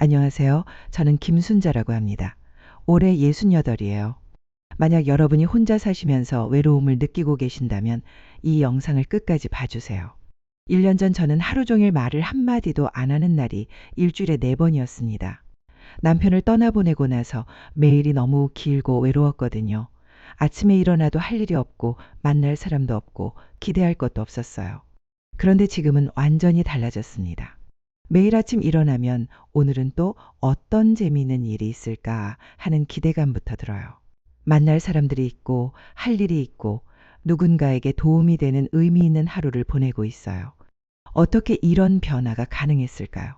안녕하세요. 저는 김순자라고 합니다. 올해 68이에요. 만약 여러분이 혼자 사시면서 외로움을 느끼고 계신다면 이 영상을 끝까지 봐주세요. 1년 전 저는 하루 종일 말을 한마디도 안 하는 날이 일주일에 4번이었습니다. 남편을 떠나보내고 나서 매일이 너무 길고 외로웠거든요. 아침에 일어나도 할 일이 없고 만날 사람도 없고 기대할 것도 없었어요. 그런데 지금은 완전히 달라졌습니다. 매일 아침 일어나면 오늘은 또 어떤 재미있는 일이 있을까 하는 기대감부터 들어요. 만날 사람들이 있고 할 일이 있고 누군가에게 도움이 되는 의미 있는 하루를 보내고 있어요. 어떻게 이런 변화가 가능했을까요?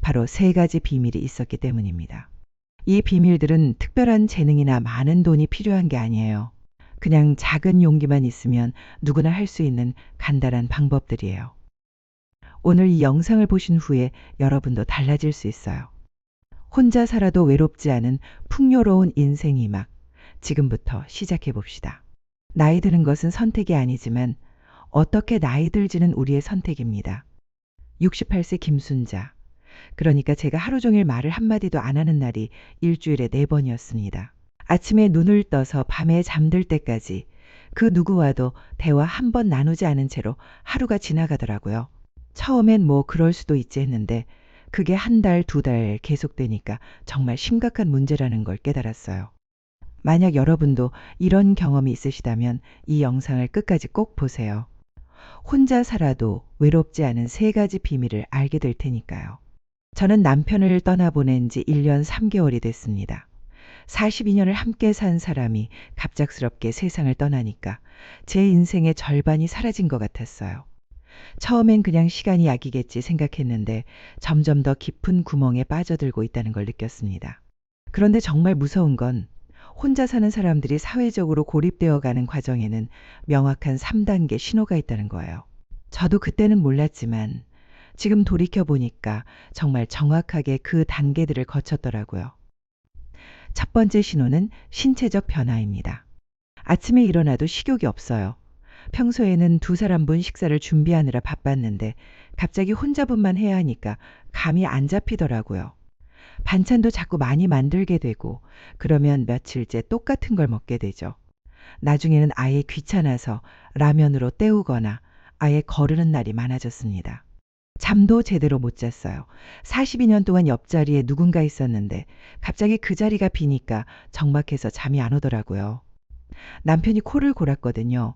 바로 3가지 비밀이 있었기 때문입니다. 이 비밀들은 특별한 재능이나 많은 돈이 필요한 게 아니에요. 그냥 작은 용기만 있으면 누구나 할 수 있는 간단한 방법들이에요. 오늘 이 영상을 보신 후에 여러분도 달라질 수 있어요. 혼자 살아도 외롭지 않은 풍요로운 인생이 막 지금부터 시작해 봅시다. 나이 드는 것은 선택이 아니지만 어떻게 나이 들지는 우리의 선택입니다. 68세 김순자. 그러니까 제가 하루 종일 말을 한마디도 안 하는 날이 일주일에 4번이었습니다. 아침에 눈을 떠서 밤에 잠들 때까지 그 누구와도 대화 한 번 나누지 않은 채로 하루가 지나가더라고요. 처음엔 뭐 그럴 수도 있지 했는데 그게 1달, 2달 계속되니까 정말 심각한 문제라는 걸 깨달았어요. 만약 여러분도 이런 경험이 있으시다면 이 영상을 끝까지 꼭 보세요. 혼자 살아도 외롭지 않은 3가지 비밀을 알게 될 테니까요. 저는 남편을 떠나보낸 지 1년 3개월이 됐습니다. 42년을 함께 산 사람이 갑작스럽게 세상을 떠나니까 제 인생의 절반이 사라진 것 같았어요. 처음엔 그냥 시간이 약이겠지 생각했는데 점점 더 깊은 구멍에 빠져들고 있다는 걸 느꼈습니다. 그런데 정말 무서운 건 혼자 사는 사람들이 사회적으로 고립되어 가는 과정에는 명확한 3단계 신호가 있다는 거예요. 저도 그때는 몰랐지만 지금 돌이켜보니까 정말 정확하게 그 단계들을 거쳤더라고요. 첫 번째 신호는 신체적 변화입니다. 아침에 일어나도 식욕이 없어요. 평소에는 2사람분 식사를 준비하느라 바빴는데 갑자기 혼자분만 해야 하니까 감이 안 잡히더라고요. 반찬도 자꾸 많이 만들게 되고 그러면 며칠째 똑같은 걸 먹게 되죠. 나중에는 아예 귀찮아서 라면으로 때우거나 아예 거르는 날이 많아졌습니다. 잠도 제대로 못 잤어요. 42년 동안 옆자리에 누군가 있었는데 갑자기 그 자리가 비니까 적막해서 잠이 안 오더라고요. 남편이 코를 골았거든요.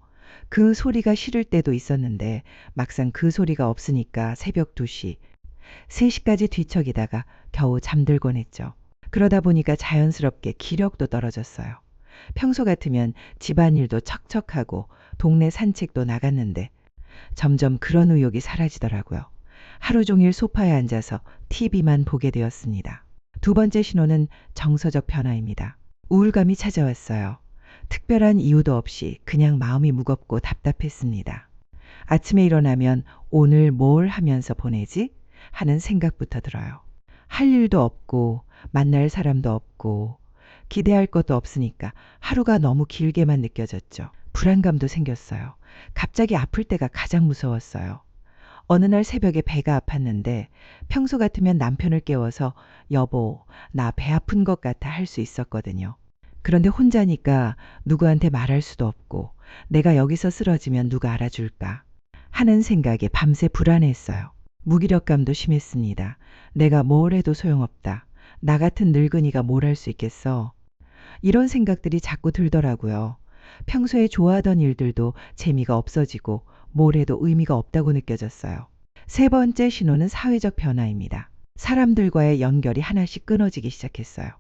그 소리가 싫을 때도 있었는데 막상 그 소리가 없으니까 새벽 2시, 3시까지 뒤척이다가 겨우 잠들곤 했죠. 그러다 보니까 자연스럽게 기력도 떨어졌어요. 평소 같으면 집안일도 척척하고 동네 산책도 나갔는데 점점 그런 의욕이 사라지더라고요. 하루 종일 소파에 앉아서 TV만 보게 되었습니다. 2번째 신호는 정서적 변화입니다. 우울감이 찾아왔어요. 특별한 이유도 없이 그냥 마음이 무겁고 답답했습니다. 아침에 일어나면 오늘 뭘 하면서 보내지? 하는 생각부터 들어요. 할 일도 없고 만날 사람도 없고 기대할 것도 없으니까 하루가 너무 길게만 느껴졌죠. 불안감도 생겼어요. 갑자기 아플 때가 가장 무서웠어요. 어느 날 새벽에 배가 아팠는데 평소 같으면 남편을 깨워서 여보, 나 배 아픈 것 같아 할 수 있었거든요. 그런데 혼자니까 누구한테 말할 수도 없고 내가 여기서 쓰러지면 누가 알아줄까 하는 생각에 밤새 불안했어요. 무기력감도 심했습니다. 내가 뭘 해도 소용없다. 나 같은 늙은이가 뭘 할 수 있겠어. 이런 생각들이 자꾸 들더라고요. 평소에 좋아하던 일들도 재미가 없어지고 뭘 해도 의미가 없다고 느껴졌어요. 3번째 신호는 사회적 변화입니다. 사람들과의 연결이 하나씩 끊어지기 시작했어요.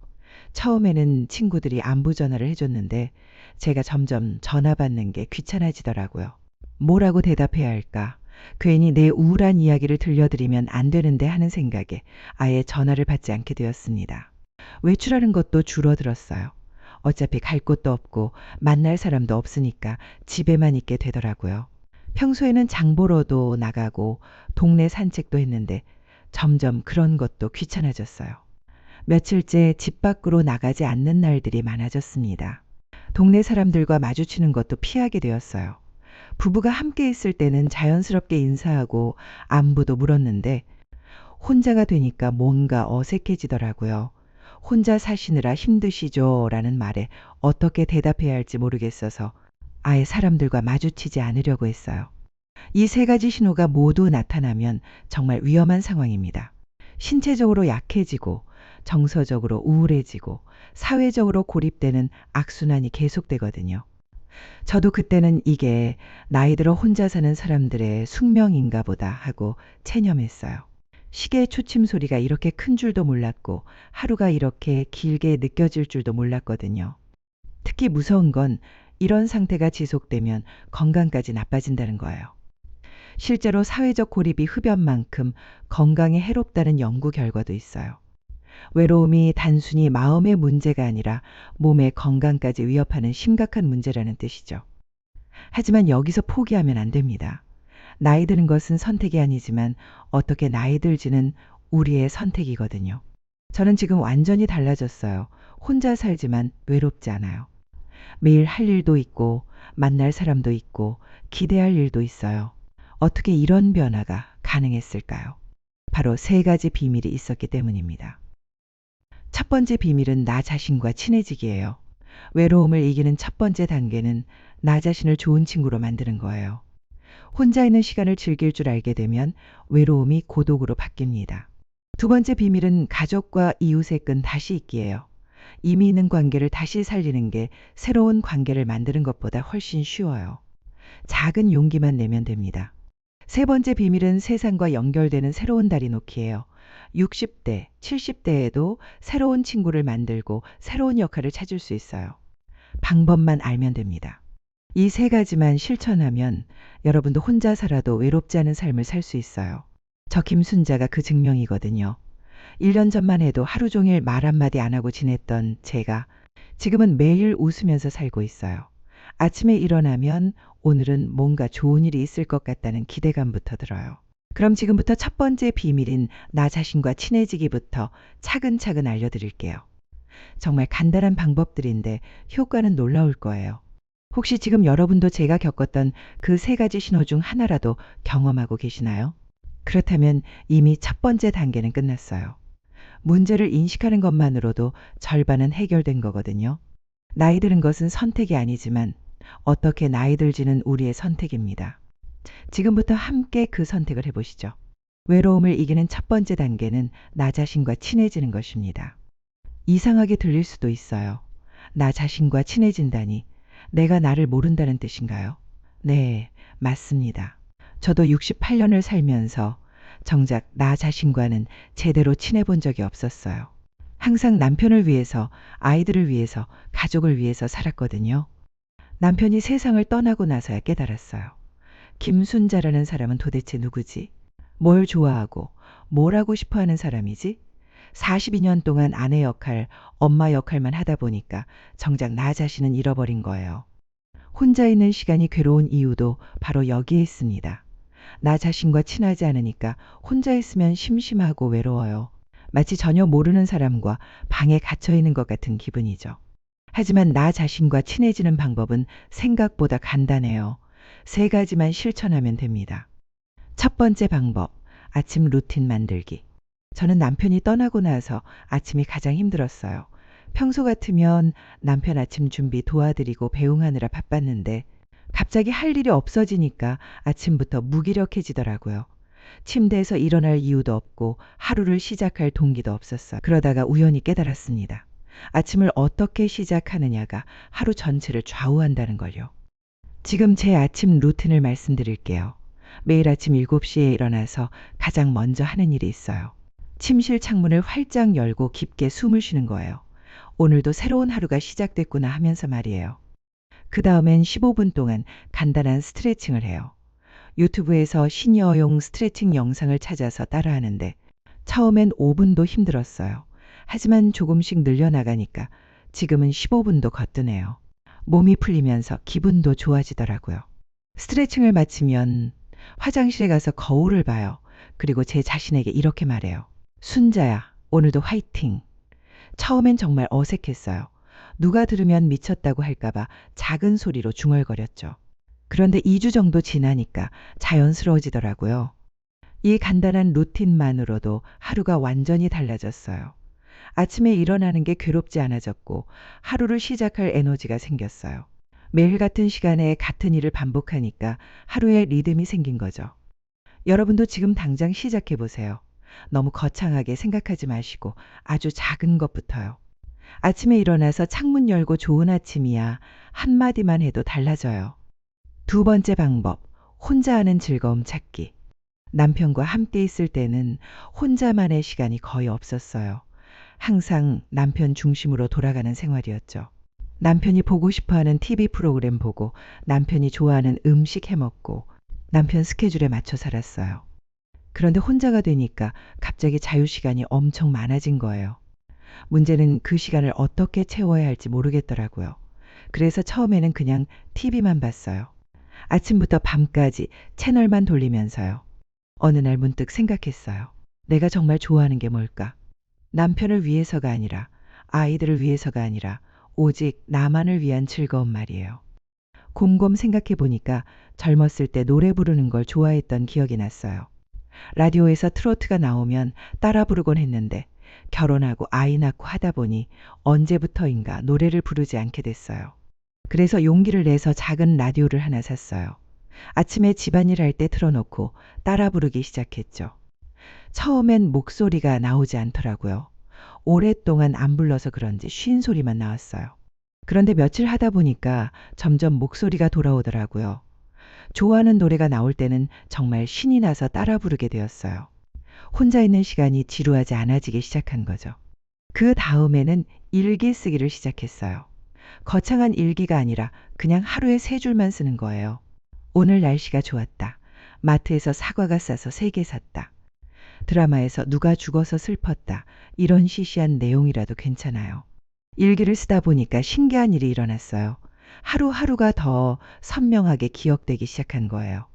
처음에는 친구들이 안부 전화를 해줬는데 제가 점점 전화 받는 게 귀찮아지더라고요. 뭐라고 대답해야 할까? 괜히 내 우울한 이야기를 들려드리면 안 되는데 하는 생각에 아예 전화를 받지 않게 되었습니다. 외출하는 것도 줄어들었어요. 어차피 갈 곳도 없고 만날 사람도 없으니까 집에만 있게 되더라고요. 평소에는 장 보러도 나가고 동네 산책도 했는데 점점 그런 것도 귀찮아졌어요. 며칠째 집 밖으로 나가지 않는 날들이 많아졌습니다. 동네 사람들과 마주치는 것도 피하게 되었어요. 부부가 함께 있을 때는 자연스럽게 인사하고 안부도 물었는데 혼자가 되니까 뭔가 어색해지더라고요. 혼자 사시느라 힘드시죠? 라는 말에 어떻게 대답해야 할지 모르겠어서 아예 사람들과 마주치지 않으려고 했어요. 이 세 가지 신호가 모두 나타나면 정말 위험한 상황입니다. 신체적으로 약해지고, 정서적으로 우울해지고, 사회적으로 고립되는 악순환이 계속되거든요. 저도 그때는 이게 나이 들어 혼자 사는 사람들의 숙명인가 보다 하고 체념했어요. 시계의 초침 소리가 이렇게 큰 줄도 몰랐고 하루가 이렇게 길게 느껴질 줄도 몰랐거든요. 특히 무서운 건 이런 상태가 지속되면 건강까지 나빠진다는 거예요. 실제로 사회적 고립이 흡연만큼 건강에 해롭다는 연구 결과도 있어요. 외로움이 단순히 마음의 문제가 아니라 몸의 건강까지 위협하는 심각한 문제라는 뜻이죠. 하지만 여기서 포기하면 안 됩니다. 나이 드는 것은 선택이 아니지만 어떻게 나이 들지는 우리의 선택이거든요. 저는 지금 완전히 달라졌어요. 혼자 살지만 외롭지 않아요. 매일 할 일도 있고, 만날 사람도 있고, 기대할 일도 있어요. 어떻게 이런 변화가 가능했을까요? 바로 세 가지 비밀이 있었기 때문입니다. 첫 번째 비밀은 나 자신과 친해지기예요. 외로움을 이기는 첫 번째 단계는 나 자신을 좋은 친구로 만드는 거예요. 혼자 있는 시간을 즐길 줄 알게 되면 외로움이 고독으로 바뀝니다. 두 번째 비밀은 가족과 이웃의 끈 다시 잇기예요. 이미 있는 관계를 다시 살리는 게 새로운 관계를 만드는 것보다 훨씬 쉬워요. 작은 용기만 내면 됩니다. 세 번째 비밀은 세상과 연결되는 새로운 다리 놓기예요. 60대, 70대에도 새로운 친구를 만들고 새로운 역할을 찾을 수 있어요. 방법만 알면 됩니다. 이 세 가지만 실천하면 여러분도 혼자 살아도 외롭지 않은 삶을 살 수 있어요. 저 김순자가 그 증명이거든요. 1년 전만 해도 하루 종일 말 한마디 안 하고 지냈던 제가 지금은 매일 웃으면서 살고 있어요. 아침에 일어나면 오늘은 뭔가 좋은 일이 있을 것 같다는 기대감부터 들어요. 그럼 지금부터 첫 번째 비밀인 나 자신과 친해지기부터 차근차근 알려드릴게요. 정말 간단한 방법들인데 효과는 놀라울 거예요. 혹시 지금 여러분도 제가 겪었던 그 세 가지 신호 중 하나라도 경험하고 계시나요? 그렇다면 이미 첫 번째 단계는 끝났어요. 문제를 인식하는 것만으로도 절반은 해결된 거거든요. 나이 드는 것은 선택이 아니지만 어떻게 나이 들지는 우리의 선택입니다. 지금부터 함께 그 선택을 해보시죠. 외로움을 이기는 첫 번째 단계는 나 자신과 친해지는 것입니다. 이상하게 들릴 수도 있어요. 나 자신과 친해진다니 내가 나를 모른다는 뜻인가요? 네, 맞습니다. 저도 68년을 살면서 정작 나 자신과는 제대로 친해본 적이 없었어요. 항상 남편을 위해서, 아이들을 위해서, 가족을 위해서 살았거든요. 남편이 세상을 떠나고 나서야 깨달았어요. 김순자라는 사람은 도대체 누구지? 뭘 좋아하고 뭘 하고 싶어 하는 사람이지? 42년 동안 아내 역할, 엄마 역할만 하다 보니까 정작 나 자신은 잃어버린 거예요. 혼자 있는 시간이 괴로운 이유도 바로 여기에 있습니다. 나 자신과 친하지 않으니까 혼자 있으면 심심하고 외로워요. 마치 전혀 모르는 사람과 방에 갇혀 있는 것 같은 기분이죠. 하지만 나 자신과 친해지는 방법은 생각보다 간단해요. 세 가지만 실천하면 됩니다. 첫 번째 방법, 아침 루틴 만들기. 저는 남편이 떠나고 나서 아침이 가장 힘들었어요. 평소 같으면 남편 아침 준비 도와드리고 배웅하느라 바빴는데 갑자기 할 일이 없어지니까 아침부터 무기력해지더라고요. 침대에서 일어날 이유도 없고 하루를 시작할 동기도 없었어요. 그러다가 우연히 깨달았습니다. 아침을 어떻게 시작하느냐가 하루 전체를 좌우한다는 걸요. 지금 제 아침 루틴을 말씀드릴게요. 매일 아침 7시에 일어나서 가장 먼저 하는 일이 있어요. 침실 창문을 활짝 열고 깊게 숨을 쉬는 거예요. 오늘도 새로운 하루가 시작됐구나 하면서 말이에요. 그 다음엔 15분 동안 간단한 스트레칭을 해요. 유튜브에서 시니어용 스트레칭 영상을 찾아서 따라하는데 처음엔 5분도 힘들었어요. 하지만 조금씩 늘려나가니까 지금은 15분도 거뜬해요. 몸이 풀리면서 기분도 좋아지더라고요. 스트레칭을 마치면 화장실에 가서 거울을 봐요. 그리고 제 자신에게 이렇게 말해요. 순자야, 오늘도 화이팅! 처음엔 정말 어색했어요. 누가 들으면 미쳤다고 할까봐 작은 소리로 중얼거렸죠. 그런데 2주 정도 지나니까 자연스러워지더라고요. 이 간단한 루틴만으로도 하루가 완전히 달라졌어요. 아침에 일어나는 게 괴롭지 않아졌고 하루를 시작할 에너지가 생겼어요. 매일 같은 시간에 같은 일을 반복하니까 하루에 리듬이 생긴 거죠. 여러분도 지금 당장 시작해 보세요. 너무 거창하게 생각하지 마시고 아주 작은 것부터요. 아침에 일어나서 창문 열고 좋은 아침이야. 한마디만 해도 달라져요. 두 번째 방법, 혼자 하는 즐거움 찾기. 남편과 함께 있을 때는 혼자만의 시간이 거의 없었어요. 항상 남편 중심으로 돌아가는 생활이었죠. 남편이 보고 싶어 하는 TV 프로그램 보고 남편이 좋아하는 음식 해 먹고 남편 스케줄에 맞춰 살았어요. 그런데 혼자가 되니까 갑자기 자유시간이 엄청 많아진 거예요. 문제는 그 시간을 어떻게 채워야 할지 모르겠더라고요. 그래서 처음에는 그냥 TV만 봤어요. 아침부터 밤까지 채널만 돌리면서요. 어느 날 문득 생각했어요. 내가 정말 좋아하는 게 뭘까? 남편을 위해서가 아니라, 아이들을 위해서가 아니라 오직 나만을 위한 즐거움 말이에요. 곰곰 생각해 보니까 젊었을 때 노래 부르는 걸 좋아했던 기억이 났어요. 라디오에서 트로트가 나오면 따라 부르곤 했는데 결혼하고 아이 낳고 하다 보니 언제부터인가 노래를 부르지 않게 됐어요. 그래서 용기를 내서 작은 라디오를 하나 샀어요. 아침에 집안일 할 때 틀어놓고 따라 부르기 시작했죠. 처음엔 목소리가 나오지 않더라고요. 오랫동안 안 불러서 그런지 쉰 소리만 나왔어요. 그런데 며칠 하다 보니까 점점 목소리가 돌아오더라고요. 좋아하는 노래가 나올 때는 정말 신이 나서 따라 부르게 되었어요. 혼자 있는 시간이 지루하지 않아지기 시작한 거죠. 그 다음에는 일기 쓰기를 시작했어요. 거창한 일기가 아니라 그냥 하루에 3줄만 쓰는 거예요. 오늘 날씨가 좋았다. 마트에서 사과가 싸서 3개 샀다. 드라마에서 누가 죽어서 슬펐다. 이런 시시한 내용이라도 괜찮아요. 일기를 쓰다 보니까 신기한 일이 일어났어요. 하루하루가 더 선명하게 기억되기 시작한 거예요.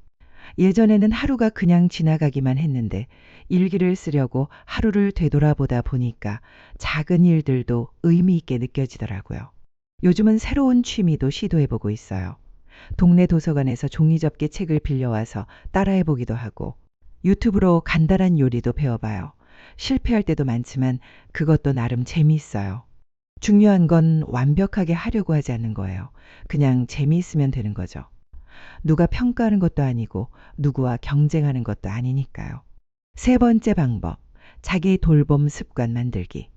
예전에는 하루가 그냥 지나가기만 했는데 일기를 쓰려고 하루를 되돌아보다 보니까 작은 일들도 의미 있게 느껴지더라고요. 요즘은 새로운 취미도 시도해보고 있어요. 동네 도서관에서 종이접기 책을 빌려와서 따라해보기도 하고 유튜브로 간단한 요리도 배워봐요. 실패할 때도 많지만 그것도 나름 재미있어요. 중요한 건 완벽하게 하려고 하지 않는 거예요. 그냥 재미있으면 되는 거죠. 누가 평가하는 것도 아니고 누구와 경쟁하는 것도 아니니까요. 세 번째 방법, 자기 돌봄 습관 만들기.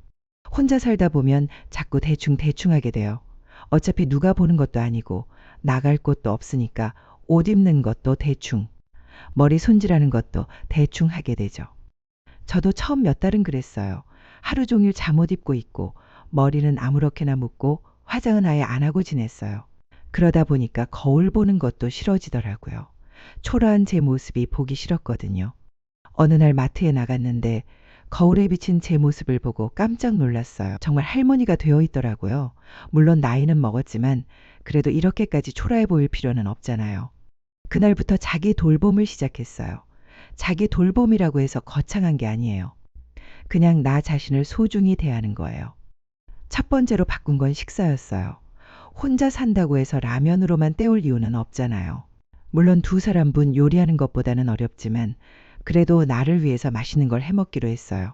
혼자 살다 보면 자꾸 대충 하게 돼요. 어차피 누가 보는 것도 아니고 나갈 곳도 없으니까 옷 입는 것도 대충, 머리 손질하는 것도 대충 하게 되죠. 저도 처음 몇 달은 그랬어요. 하루 종일 잠옷 입고 있고 머리는 아무렇게나 묶고 화장은 아예 안 하고 지냈어요. 그러다 보니까 거울 보는 것도 싫어지더라고요. 초라한 제 모습이 보기 싫었거든요. 어느 날 마트에 나갔는데 거울에 비친 제 모습을 보고 깜짝 놀랐어요. 정말 할머니가 되어 있더라고요. 물론 나이는 먹었지만 그래도 이렇게까지 초라해 보일 필요는 없잖아요. 그날부터 자기 돌봄을 시작했어요. 자기 돌봄이라고 해서 거창한 게 아니에요. 그냥 나 자신을 소중히 대하는 거예요. 첫 번째로 바꾼 건 식사였어요. 혼자 산다고 해서 라면으로만 때울 이유는 없잖아요. 물론 두 사람분 요리하는 것보다는 어렵지만 그래도 나를 위해서 맛있는 걸 해먹기로 했어요.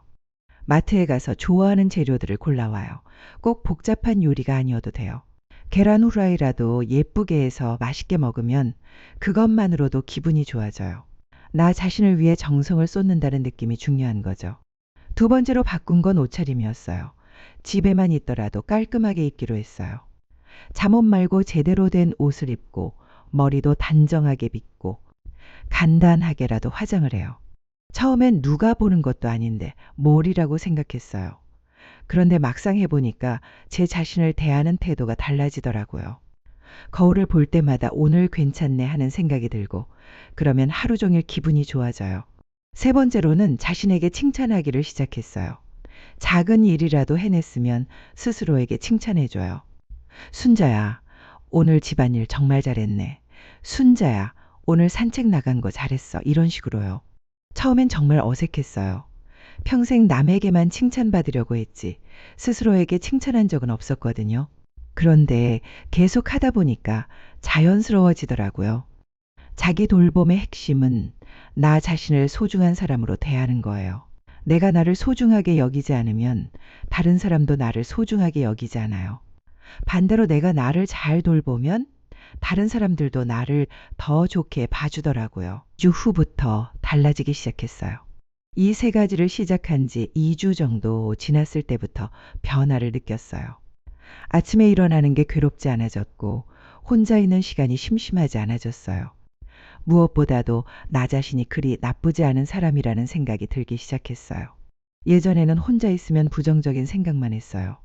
마트에 가서 좋아하는 재료들을 골라와요. 꼭 복잡한 요리가 아니어도 돼요. 계란 후라이라도 예쁘게 해서 맛있게 먹으면 그것만으로도 기분이 좋아져요. 나 자신을 위해 정성을 쏟는다는 느낌이 중요한 거죠. 두 번째로 바꾼 건 옷차림이었어요. 집에만 있더라도 깔끔하게 입기로 했어요. 잠옷 말고 제대로 된 옷을 입고 머리도 단정하게 빗고 간단하게라도 화장을 해요. 처음엔 누가 보는 것도 아닌데 뭘이라고 생각했어요. 그런데 막상 해보니까 제 자신을 대하는 태도가 달라지더라고요. 거울을 볼 때마다 오늘 괜찮네 하는 생각이 들고 그러면 하루 종일 기분이 좋아져요. 세 번째로는 자신에게 칭찬하기를 시작했어요. 작은 일이라도 해냈으면 스스로에게 칭찬해줘요. 순자야, 오늘 집안일 정말 잘했네. 순자야, 오늘 산책 나간 거 잘했어. 이런 식으로요. 처음엔 정말 어색했어요. 평생 남에게만 칭찬받으려고 했지 스스로에게 칭찬한 적은 없었거든요. 그런데 계속 하다 보니까 자연스러워지더라고요. 자기 돌봄의 핵심은 나 자신을 소중한 사람으로 대하는 거예요. 내가 나를 소중하게 여기지 않으면 다른 사람도 나를 소중하게 여기지 않아요. 반대로 내가 나를 잘 돌보면 다른 사람들도 나를 더 좋게 봐주더라고요. 2주 후부터 달라지기 시작했어요. 이 세 가지를 시작한 지 2주 정도 지났을 때부터 변화를 느꼈어요. 아침에 일어나는 게 괴롭지 않아졌고 혼자 있는 시간이 심심하지 않아졌어요. 무엇보다도 나 자신이 그리 나쁘지 않은 사람이라는 생각이 들기 시작했어요. 예전에는 혼자 있으면 부정적인 생각만 했어요.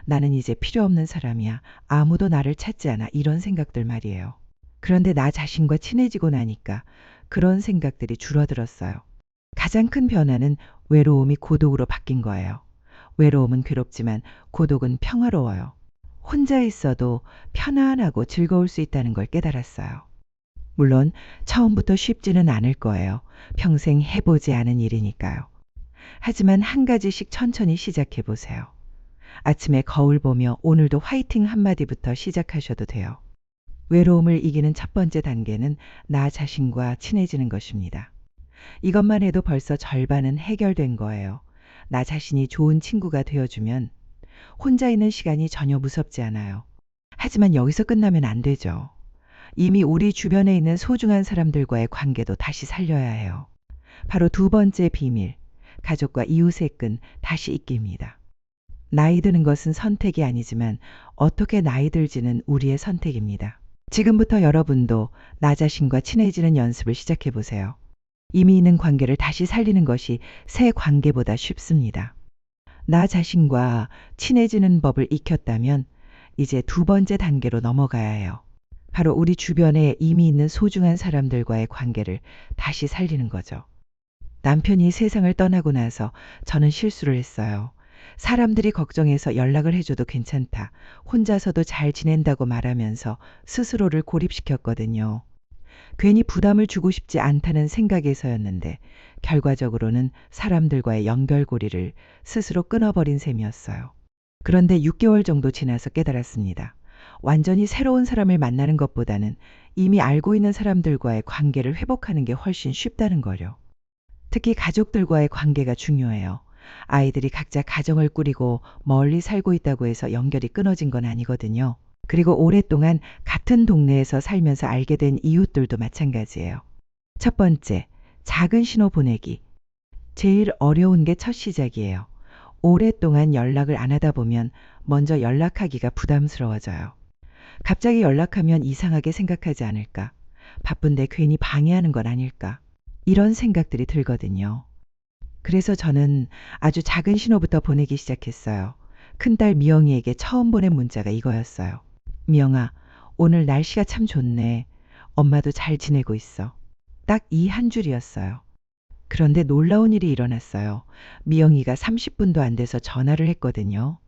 나는 이제 필요 없는 사람이야. 아무도 나를 찾지 않아. 이런 생각들 말이에요. 그런데 나 자신과 친해지고 나니까 그런 생각들이 줄어들었어요. 가장 큰 변화는 외로움이 고독으로 바뀐 거예요. 외로움은 괴롭지만 고독은 평화로워요. 혼자 있어도 편안하고 즐거울 수 있다는 걸 깨달았어요. 물론 처음부터 쉽지는 않을 거예요. 평생 해보지 않은 일이니까요. 하지만 한 가지씩 천천히 시작해 보세요. 아침에 거울 보며 오늘도 화이팅 한마디부터 시작하셔도 돼요. 외로움을 이기는 첫 번째 단계는 나 자신과 친해지는 것입니다. 이것만 해도 벌써 절반은 해결된 거예요. 나 자신이 좋은 친구가 되어주면 혼자 있는 시간이 전혀 무섭지 않아요. 하지만 여기서 끝나면 안 되죠. 이미 우리 주변에 있는 소중한 사람들과의 관계도 다시 살려야 해요. 바로 두 번째 비밀, 가족과 이웃의 끈 다시 잇기입니다. 나이 드는 것은 선택이 아니지만 어떻게 나이 들지는 우리의 선택입니다. 지금부터 여러분도 나 자신과 친해지는 연습을 시작해 보세요. 이미 있는 관계를 다시 살리는 것이 새 관계보다 쉽습니다. 나 자신과 친해지는 법을 익혔다면 이제 두 번째 단계로 넘어가야 해요. 바로 우리 주변에 이미 있는 소중한 사람들과의 관계를 다시 살리는 거죠. 남편이 세상을 떠나고 나서 저는 실수를 했어요. 사람들이 걱정해서 연락을 해줘도 괜찮다. 혼자서도 잘 지낸다고 말하면서 스스로를 고립시켰거든요. 괜히 부담을 주고 싶지 않다는 생각에서였는데 결과적으로는 사람들과의 연결고리를 스스로 끊어버린 셈이었어요. 그런데 6개월 정도 지나서 깨달았습니다. 완전히 새로운 사람을 만나는 것보다는 이미 알고 있는 사람들과의 관계를 회복하는 게 훨씬 쉽다는 거요. 특히 가족들과의 관계가 중요해요. 아이들이 각자 가정을 꾸리고 멀리 살고 있다고 해서 연결이 끊어진 건 아니거든요. 그리고 오랫동안 같은 동네에서 살면서 알게 된 이웃들도 마찬가지예요. 첫 번째, 작은 신호 보내기. 제일 어려운 게 첫 시작이에요. 오랫동안 연락을 안 하다 보면 먼저 연락하기가 부담스러워져요. 갑자기 연락하면 이상하게 생각하지 않을까? 바쁜데 괜히 방해하는 건 아닐까? 이런 생각들이 들거든요. 그래서 저는 아주 작은 신호부터 보내기 시작했어요. 큰딸 미영이에게 처음 보낸 문자가 이거였어요. 미영아, 오늘 날씨가 참 좋네. 엄마도 잘 지내고 있어. 딱 이 한 줄이었어요. 그런데 놀라운 일이 일어났어요. 미영이가 30분도 안 돼서 전화를 했거든요.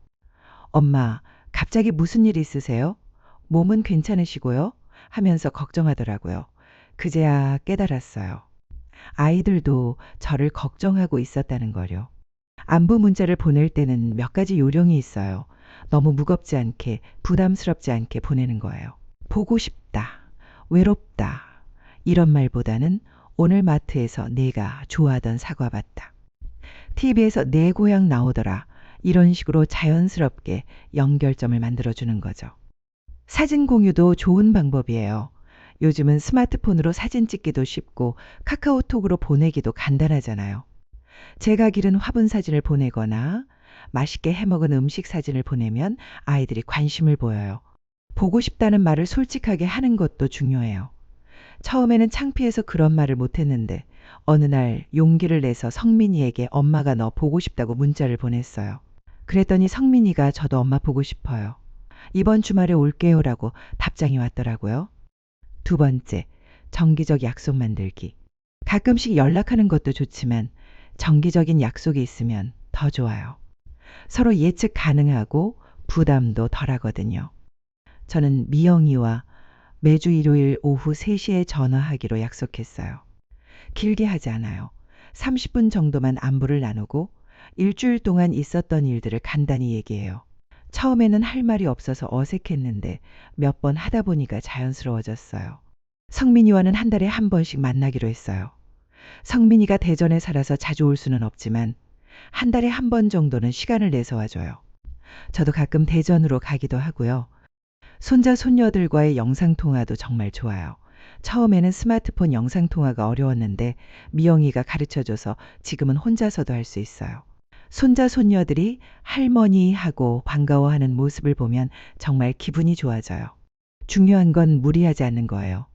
엄마, 갑자기 무슨 일 있으세요? 몸은 괜찮으시고요? 하면서 걱정하더라고요. 그제야 깨달았어요. 아이들도 저를 걱정하고 있었다는 거요. 안부 문자를 보낼 때는 몇 가지 요령이 있어요. 너무 무겁지 않게, 부담스럽지 않게 보내는 거예요. 보고 싶다, 외롭다, 이런 말보다는 오늘 마트에서 내가 좋아하던 사과 봤다. TV에서 내 고향 나오더라. 이런 식으로 자연스럽게 연결점을 만들어주는 거죠. 사진 공유도 좋은 방법이에요. 요즘은 스마트폰으로 사진 찍기도 쉽고 카카오톡으로 보내기도 간단하잖아요. 제가 기른 화분 사진을 보내거나 맛있게 해먹은 음식 사진을 보내면 아이들이 관심을 보여요. 보고 싶다는 말을 솔직하게 하는 것도 중요해요. 처음에는 창피해서 그런 말을 못했는데 어느 날 용기를 내서 성민이에게 엄마가 너 보고 싶다고 문자를 보냈어요. 그랬더니 성민이가 저도 엄마 보고 싶어요. 이번 주말에 올게요라고 답장이 왔더라고요. 두 번째, 정기적 약속 만들기. 가끔씩 연락하는 것도 좋지만 정기적인 약속이 있으면 더 좋아요. 서로 예측 가능하고 부담도 덜하거든요. 저는 미영이와 매주 일요일 오후 3시에 전화하기로 약속했어요. 길게 하지 않아요. 30분 정도만 안부를 나누고 일주일 동안 있었던 일들을 간단히 얘기해요. 처음에는 할 말이 없어서 어색했는데 몇 번 하다 보니까 자연스러워졌어요. 성민이와는 한 달에 한 번씩 만나기로 했어요. 성민이가 대전에 살아서 자주 올 수는 없지만 한 달에 한 번 정도는 시간을 내서 와줘요. 저도 가끔 대전으로 가기도 하고요. 손자 손녀들과의 영상통화도 정말 좋아요. 처음에는 스마트폰 영상통화가 어려웠는데 미영이가 가르쳐줘서 지금은 혼자서도 할 수 있어요. 손자 손녀들이 할머니 하고 반가워하는 모습을 보면 정말 기분이 좋아져요. 중요한 건 무리하지 않는 거예요.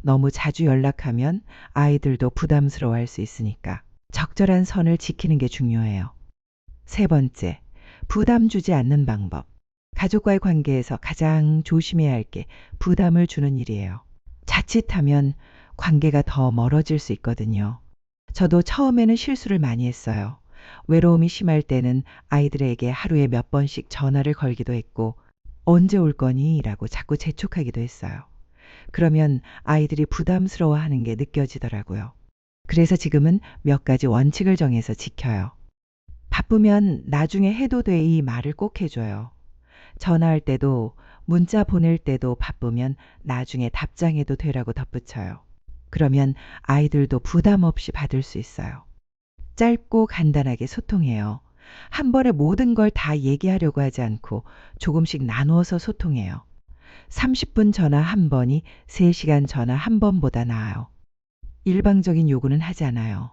너무 자주 연락하면 아이들도 부담스러워할 수 있으니까 적절한 선을 지키는 게 중요해요. 세 번째, 부담 주지 않는 방법. 가족과의 관계에서 가장 조심해야 할 게 부담을 주는 일이에요. 자칫하면 관계가 더 멀어질 수 있거든요. 저도 처음에는 실수를 많이 했어요. 외로움이 심할 때는 아이들에게 하루에 몇 번씩 전화를 걸기도 했고, 언제 올 거니? 라고 자꾸 재촉하기도 했어요. 그러면 아이들이 부담스러워하는 게 느껴지더라고요. 그래서 지금은 몇 가지 원칙을 정해서 지켜요. 바쁘면 나중에 해도 돼 이 말을 꼭 해줘요. 전화할 때도 문자 보낼 때도 바쁘면 나중에 답장해도 되라고 덧붙여요. 그러면 아이들도 부담 없이 받을 수 있어요. 짧고 간단하게 소통해요. 한 번에 모든 걸 다 얘기하려고 하지 않고 조금씩 나누어서 소통해요. 30분 전화 한 번이 3시간 전화 한 번보다 나아요. 일방적인 요구는 하지 않아요.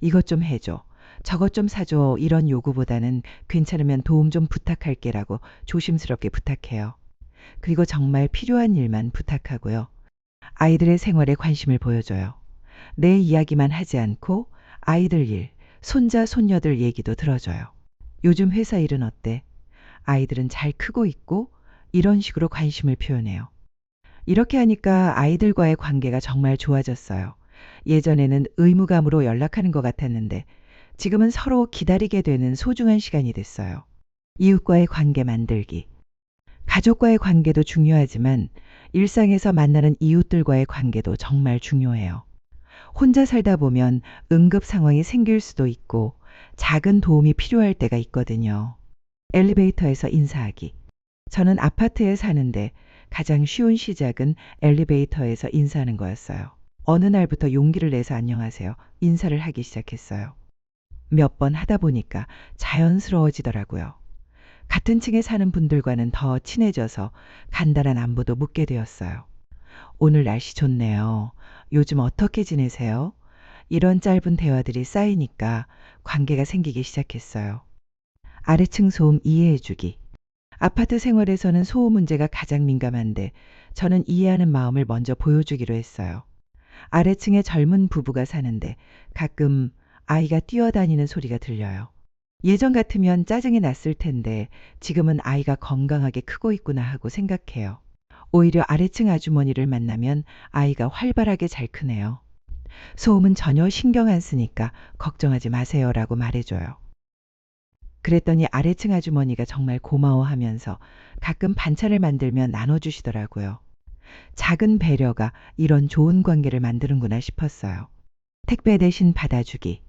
이것 좀 해줘. 저것 좀 사줘. 이런 요구보다는 괜찮으면 도움 좀 부탁할게라고 조심스럽게 부탁해요. 그리고 정말 필요한 일만 부탁하고요. 아이들의 생활에 관심을 보여줘요. 내 이야기만 하지 않고 아이들 일, 손자, 손녀들 얘기도 들어줘요. 요즘 회사 일은 어때? 아이들은 잘 크고 있고 이런 식으로 관심을 표현해요. 이렇게 하니까 아이들과의 관계가 정말 좋아졌어요. 예전에는 의무감으로 연락하는 것 같았는데 지금은 서로 기다리게 되는 소중한 시간이 됐어요. 이웃과의 관계 만들기. 가족과의 관계도 중요하지만 일상에서 만나는 이웃들과의 관계도 정말 중요해요. 혼자 살다 보면 응급 상황이 생길 수도 있고 작은 도움이 필요할 때가 있거든요. 엘리베이터에서 인사하기. 저는 아파트에 사는데 가장 쉬운 시작은 엘리베이터에서 인사하는 거였어요. 어느 날부터 용기를 내서 안녕하세요. 인사를 하기 시작했어요. 몇 번 하다 보니까 자연스러워지더라고요. 같은 층에 사는 분들과는 더 친해져서 간단한 안부도 묻게 되었어요. 오늘 날씨 좋네요. 요즘 어떻게 지내세요? 이런 짧은 대화들이 쌓이니까 관계가 생기기 시작했어요. 아래층 소음 이해해주기. 아파트 생활에서는 소음 문제가 가장 민감한데 저는 이해하는 마음을 먼저 보여주기로 했어요. 아래층에 젊은 부부가 사는데 가끔 아이가 뛰어다니는 소리가 들려요. 예전 같으면 짜증이 났을 텐데 지금은 아이가 건강하게 크고 있구나 하고 생각해요. 오히려 아래층 아주머니를 만나면 아이가 활발하게 잘 크네요. 소음은 전혀 신경 안 쓰니까 걱정하지 마세요라고 말해줘요. 그랬더니 아래층 아주머니가 정말 고마워하면서 가끔 반찬을 만들면 나눠주시더라고요. 작은 배려가 이런 좋은 관계를 만드는구나 싶었어요. 택배 대신 받아주기.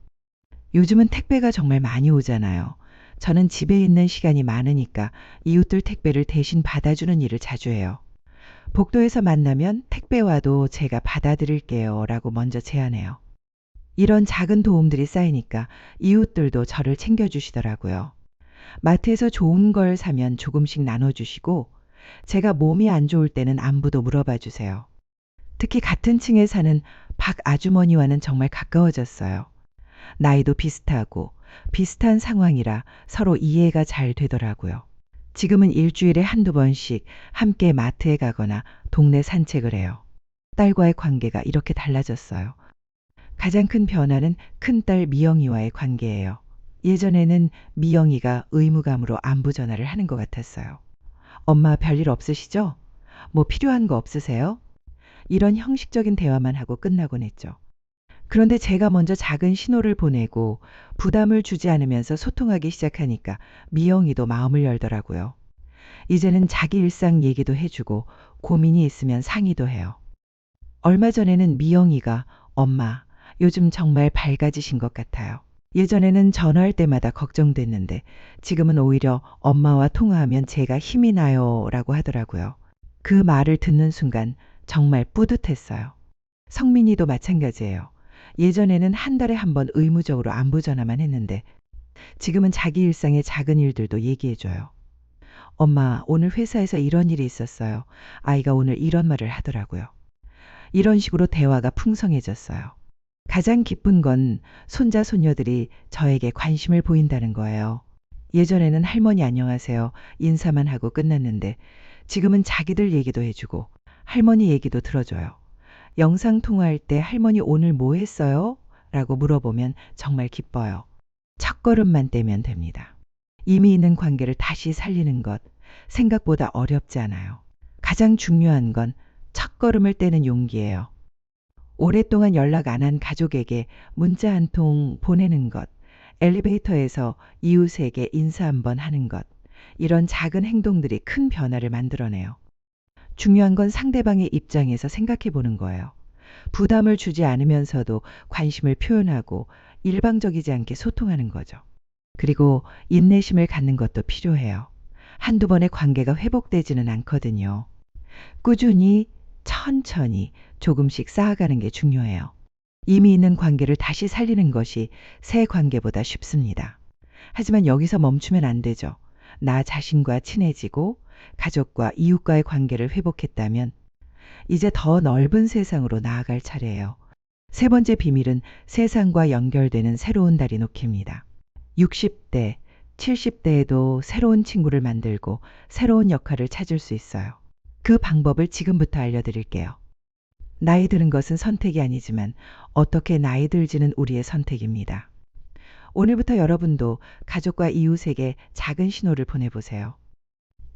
요즘은 택배가 정말 많이 오잖아요. 저는 집에 있는 시간이 많으니까 이웃들 택배를 대신 받아주는 일을 자주 해요. 복도에서 만나면 택배 와도 제가 받아드릴게요 라고 먼저 제안해요. 이런 작은 도움들이 쌓이니까 이웃들도 저를 챙겨주시더라고요. 마트에서 좋은 걸 사면 조금씩 나눠주시고 제가 몸이 안 좋을 때는 안부도 물어봐 주세요. 특히 같은 층에 사는 박 아주머니와는 정말 가까워졌어요. 나이도 비슷하고 비슷한 상황이라 서로 이해가 잘 되더라고요. 지금은 일주일에 한두 번씩 함께 마트에 가거나 동네 산책을 해요. 딸과의 관계가 이렇게 달라졌어요. 가장 큰 변화는 큰딸 미영이와의 관계예요. 예전에는 미영이가 의무감으로 안부 전화를 하는 것 같았어요. 엄마 별일 없으시죠? 뭐 필요한 거 없으세요? 이런 형식적인 대화만 하고 끝나곤 했죠. 그런데 제가 먼저 작은 신호를 보내고 부담을 주지 않으면서 소통하기 시작하니까 미영이도 마음을 열더라고요. 이제는 자기 일상 얘기도 해주고 고민이 있으면 상의도 해요. 얼마 전에는 미영이가 엄마, 요즘 정말 밝아지신 것 같아요. 예전에는 전화할 때마다 걱정됐는데 지금은 오히려 엄마와 통화하면 제가 힘이 나요 라고 하더라고요. 그 말을 듣는 순간 정말 뿌듯했어요. 성민이도 마찬가지예요. 예전에는 한 달에 한 번 의무적으로 안부 전화만 했는데 지금은 자기 일상의 작은 일들도 얘기해줘요. 엄마, 오늘 회사에서 이런 일이 있었어요. 아이가 오늘 이런 말을 하더라고요. 이런 식으로 대화가 풍성해졌어요. 가장 기쁜 건 손자, 손녀들이 저에게 관심을 보인다는 거예요. 예전에는 할머니 안녕하세요. 인사만 하고 끝났는데 지금은 자기들 얘기도 해주고 할머니 얘기도 들어줘요. 영상 통화할 때 할머니 오늘 뭐 했어요? 라고 물어보면 정말 기뻐요. 첫걸음만 떼면 됩니다. 이미 있는 관계를 다시 살리는 것 생각보다 어렵지 않아요. 가장 중요한 건 첫걸음을 떼는 용기예요. 오랫동안 연락 안 한 가족에게 문자 한 통 보내는 것, 엘리베이터에서 이웃에게 인사 한번 하는 것, 이런 작은 행동들이 큰 변화를 만들어내요. 중요한 건 상대방의 입장에서 생각해 보는 거예요. 부담을 주지 않으면서도 관심을 표현하고 일방적이지 않게 소통하는 거죠. 그리고 인내심을 갖는 것도 필요해요. 한두 번의 관계가 회복되지는 않거든요. 꾸준히, 천천히 조금씩 쌓아가는 게 중요해요. 이미 있는 관계를 다시 살리는 것이 새 관계보다 쉽습니다. 하지만 여기서 멈추면 안 되죠. 나 자신과 친해지고 가족과 이웃과의 관계를 회복했다면 이제 더 넓은 세상으로 나아갈 차례예요. 세 번째 비밀은 세상과 연결되는 새로운 다리 놓기입니다. 60대, 70대에도 새로운 친구를 만들고 새로운 역할을 찾을 수 있어요. 그 방법을 지금부터 알려드릴게요. 나이 드는 것은 선택이 아니지만 어떻게 나이 들지는 우리의 선택입니다. 오늘부터 여러분도 가족과 이웃에게 작은 신호를 보내보세요.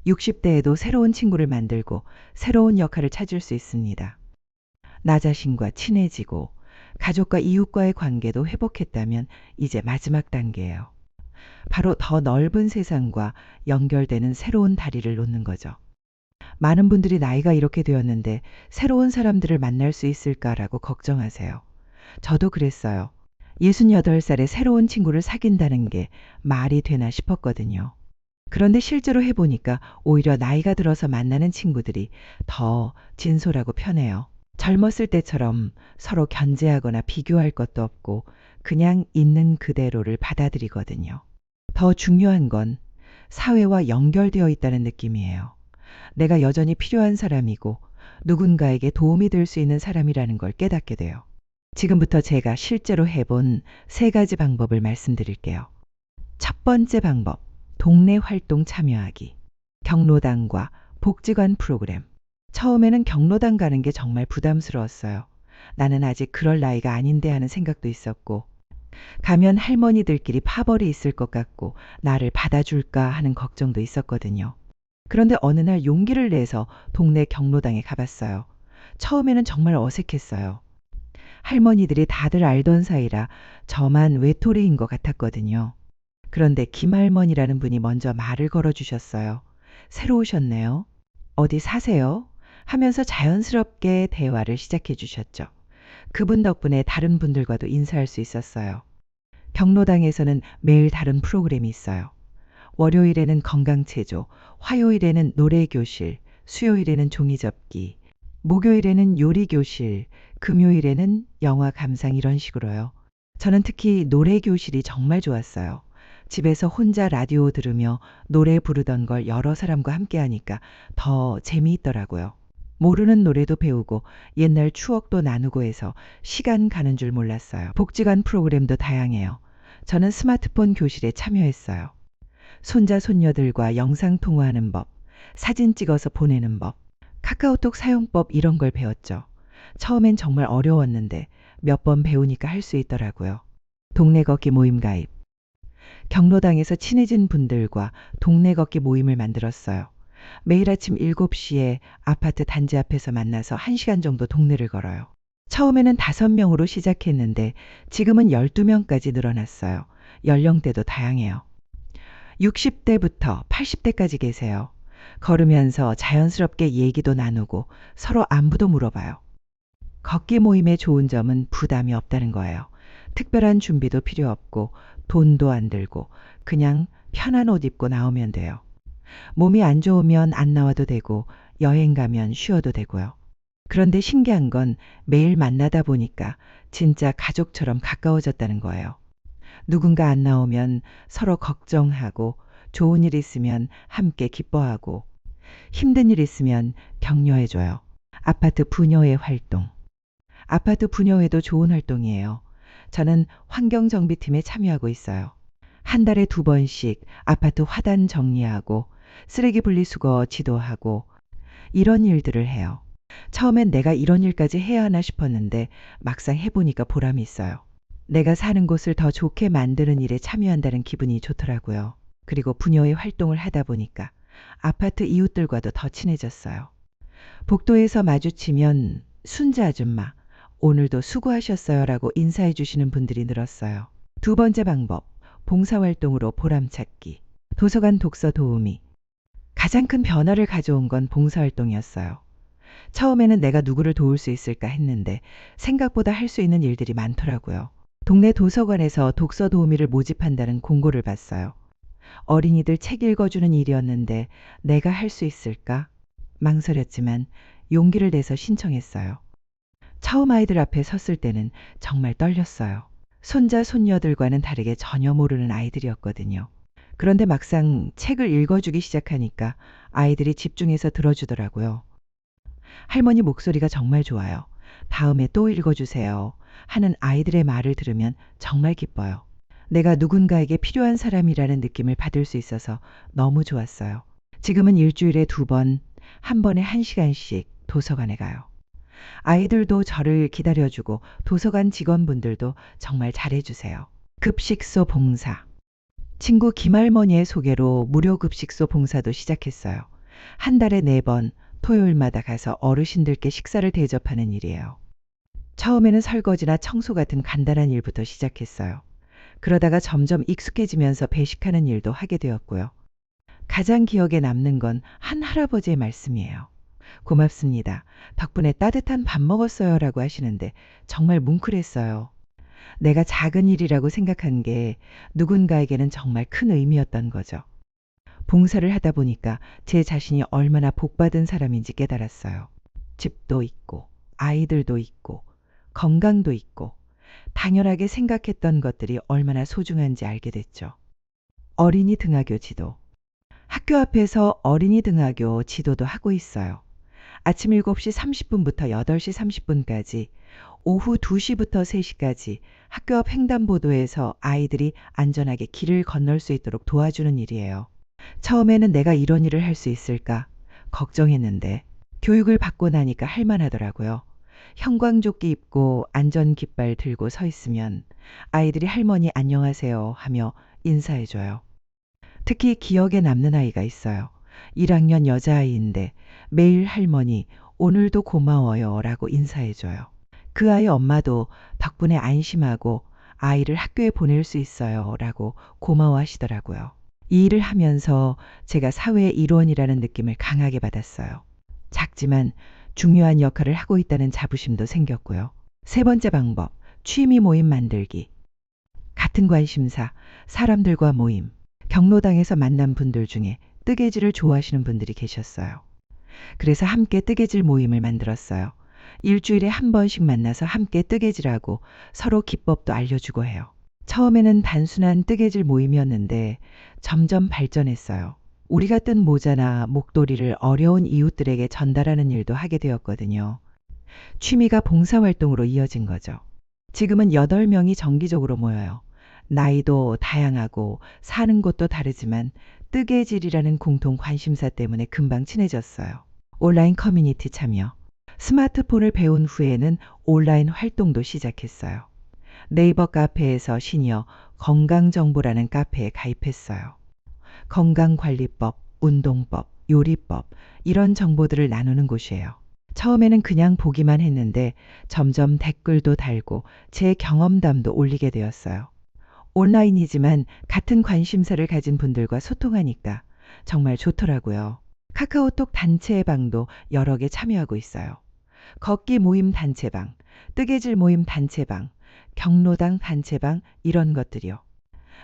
60대에도 새로운 친구를 만들고 새로운 역할을 찾을 수 있습니다. 나 자신과 친해지고 가족과 이웃과의 관계도 회복했다면 이제 마지막 단계예요. 바로 더 넓은 세상과 연결되는 새로운 다리를 놓는 거죠. 많은 분들이 나이가 이렇게 되었는데 새로운 사람들을 만날 수 있을까라고 걱정하세요. 저도 그랬어요. 68살에 새로운 친구를 사귄다는 게 말이 되나 싶었거든요. 그런데 실제로 해보니까 오히려 나이가 들어서 만나는 친구들이 더 진솔하고 편해요. 젊었을 때처럼 서로 견제하거나 비교할 것도 없고 그냥 있는 그대로를 받아들이거든요. 더 중요한 건 사회와 연결되어 있다는 느낌이에요. 내가 여전히 필요한 사람이고 누군가에게 도움이 될 수 있는 사람이라는 걸 깨닫게 돼요. 지금부터 제가 실제로 해본 세 가지 방법을 말씀드릴게요. 첫 번째 방법, 동네 활동 참여하기. 경로당과 복지관 프로그램. 처음에는 경로당 가는 게 정말 부담스러웠어요. 나는 아직 그럴 나이가 아닌데 하는 생각도 있었고, 가면 할머니들끼리 파벌이 있을 것 같고 나를 받아줄까 하는 걱정도 있었거든요. 그런데 어느 날 용기를 내서 동네 경로당에 가봤어요. 처음에는 정말 어색했어요. 할머니들이 다들 알던 사이라 저만 외톨이인 것 같았거든요. 그런데 김할머니라는 분이 먼저 말을 걸어주셨어요. 새로 오셨네요. 어디 사세요? 하면서 자연스럽게 대화를 시작해 주셨죠. 그분 덕분에 다른 분들과도 인사할 수 있었어요. 경로당에서는 매일 다른 프로그램이 있어요. 월요일에는 건강체조, 화요일에는 노래교실, 수요일에는 종이접기, 목요일에는 요리교실, 금요일에는 영화 감상 이런 식으로요. 저는 특히 노래교실이 정말 좋았어요. 집에서 혼자 라디오 들으며 노래 부르던 걸 여러 사람과 함께 하니까 더 재미있더라고요. 모르는 노래도 배우고 옛날 추억도 나누고 해서 시간 가는 줄 몰랐어요. 복지관 프로그램도 다양해요. 저는 스마트폰 교실에 참여했어요. 손자, 손녀들과 영상 통화하는 법, 사진 찍어서 보내는 법, 카카오톡 사용법 이런 걸 배웠죠. 처음엔 정말 어려웠는데 몇 번 배우니까 할 수 있더라고요. 동네 걷기 모임 가입. 경로당에서 친해진 분들과 동네 걷기 모임을 만들었어요. 매일 아침 7시에 아파트 단지 앞에서 만나서 1시간 정도 동네를 걸어요. 처음에는 5명으로 시작했는데 지금은 12명까지 늘어났어요. 연령대도 다양해요. 60대부터 80대까지 계세요. 걸으면서 자연스럽게 얘기도 나누고 서로 안부도 물어봐요. 걷기 모임의 좋은 점은 부담이 없다는 거예요. 특별한 준비도 필요 없고 돈도 안 들고 그냥 편한 옷 입고 나오면 돼요. 몸이 안 좋으면 안 나와도 되고 여행 가면 쉬어도 되고요. 그런데 신기한 건 매일 만나다 보니까 진짜 가족처럼 가까워졌다는 거예요. 누군가 안 나오면 서로 걱정하고, 좋은 일 있으면 함께 기뻐하고, 힘든 일 있으면 격려해줘요. 아파트 부녀회 활동. 아파트 부녀회도 좋은 활동이에요. 저는 환경정비팀에 참여하고 있어요. 한 달에 2번씩 아파트 화단 정리하고, 쓰레기 분리수거 지도하고, 이런 일들을 해요. 처음엔 내가 이런 일까지 해야 하나 싶었는데 막상 해보니까 보람이 있어요. 내가 사는 곳을 더 좋게 만드는 일에 참여한다는 기분이 좋더라고요. 그리고 부녀의 활동을 하다 보니까 아파트 이웃들과도 더 친해졌어요. 복도에서 마주치면 순자 아줌마, 오늘도 수고하셨어요 라고 인사해 주시는 분들이 늘었어요. 두 번째 방법, 봉사활동으로 보람찾기. 도서관 독서 도우미. 가장 큰 변화를 가져온 건 봉사활동이었어요. 처음에는 내가 누구를 도울 수 있을까 했는데 생각보다 할 수 있는 일들이 많더라고요. 동네 도서관에서 독서 도우미를 모집한다는 공고를 봤어요. 어린이들 책 읽어주는 일이었는데 내가 할 수 있을까? 망설였지만 용기를 내서 신청했어요. 처음 아이들 앞에 섰을 때는 정말 떨렸어요. 손자, 손녀들과는 다르게 전혀 모르는 아이들이었거든요. 그런데 막상 책을 읽어주기 시작하니까 아이들이 집중해서 들어주더라고요. 할머니 목소리가 정말 좋아요. 다음에 또 읽어주세요. 하는 아이들의 말을 들으면 정말 기뻐요. 내가 누군가에게 필요한 사람이라는 느낌을 받을 수 있어서 너무 좋았어요. 지금은 일주일에 2번, 한 번에 1시간씩 도서관에 가요. 아이들도 저를 기다려주고 도서관 직원분들도 정말 잘해주세요. 급식소 봉사. 친구 김할머니의 소개로 무료 급식소 봉사도 시작했어요. 한 달에 4번, 토요일마다 가서 어르신들께 식사를 대접하는 일이에요. 처음에는 설거지나 청소 같은 간단한 일부터 시작했어요. 그러다가 점점 익숙해지면서 배식하는 일도 하게 되었고요. 가장 기억에 남는 건 한 할아버지의 말씀이에요. 고맙습니다. 덕분에 따뜻한 밥 먹었어요 라고 하시는데 정말 뭉클했어요. 내가 작은 일이라고 생각한 게 누군가에게는 정말 큰 의미였던 거죠. 봉사를 하다 보니까 제 자신이 얼마나 복받은 사람인지 깨달았어요. 집도 있고, 아이들도 있고, 건강도 있고, 당연하게 생각했던 것들이 얼마나 소중한지 알게 됐죠. 어린이 등하교 지도. 학교 앞에서 어린이 등하교 지도도 하고 있어요. 아침 7시 30분부터 8시 30분까지, 오후 2시부터 3시까지 학교 앞 횡단보도에서 아이들이 안전하게 길을 건널 수 있도록 도와주는 일이에요. 처음에는 내가 이런 일을 할 수 있을까 걱정했는데 교육을 받고 나니까 할 만하더라고요. 형광조끼 입고 안전깃발 들고 서 있으면 아이들이 할머니 안녕하세요 하며 인사해줘요. 특히 기억에 남는 아이가 있어요. 1학년 여자아이인데 매일 할머니 오늘도 고마워요 라고 인사해줘요. 그 아이 엄마도 덕분에 안심하고 아이를 학교에 보낼 수 있어요 라고 고마워하시더라고요. 이 일을 하면서 제가 사회의 일원이라는 느낌을 강하게 받았어요. 작지만 중요한 역할을 하고 있다는 자부심도 생겼고요. 세 번째 방법, 취미 모임 만들기. 같은 관심사, 사람들과 모임. 경로당에서 만난 분들 중에 뜨개질을 좋아하시는 분들이 계셨어요. 그래서 함께 뜨개질 모임을 만들었어요. 일주일에 한 번씩 만나서 함께 뜨개질하고 서로 기법도 알려주고 해요. 처음에는 단순한 뜨개질 모임이었는데 점점 발전했어요. 우리가 뜬 모자나 목도리를 어려운 이웃들에게 전달하는 일도 하게 되었거든요. 취미가 봉사활동으로 이어진 거죠. 지금은 8명이 정기적으로 모여요. 나이도 다양하고 사는 곳도 다르지만 뜨개질이라는 공통 관심사 때문에 금방 친해졌어요. 온라인 커뮤니티 참여. 스마트폰을 배운 후에는 온라인 활동도 시작했어요. 네이버 카페에서 시니어 건강정보라는 카페에 가입했어요. 건강관리법, 운동법, 요리법 이런 정보들을 나누는 곳이에요. 처음에는 그냥 보기만 했는데 점점 댓글도 달고 제 경험담도 올리게 되었어요. 온라인이지만 같은 관심사를 가진 분들과 소통하니까 정말 좋더라고요. 카카오톡 단체방도 여러 개 참여하고 있어요. 걷기 모임 단체방, 뜨개질 모임 단체방, 경로당 단체방 이런 것들이요.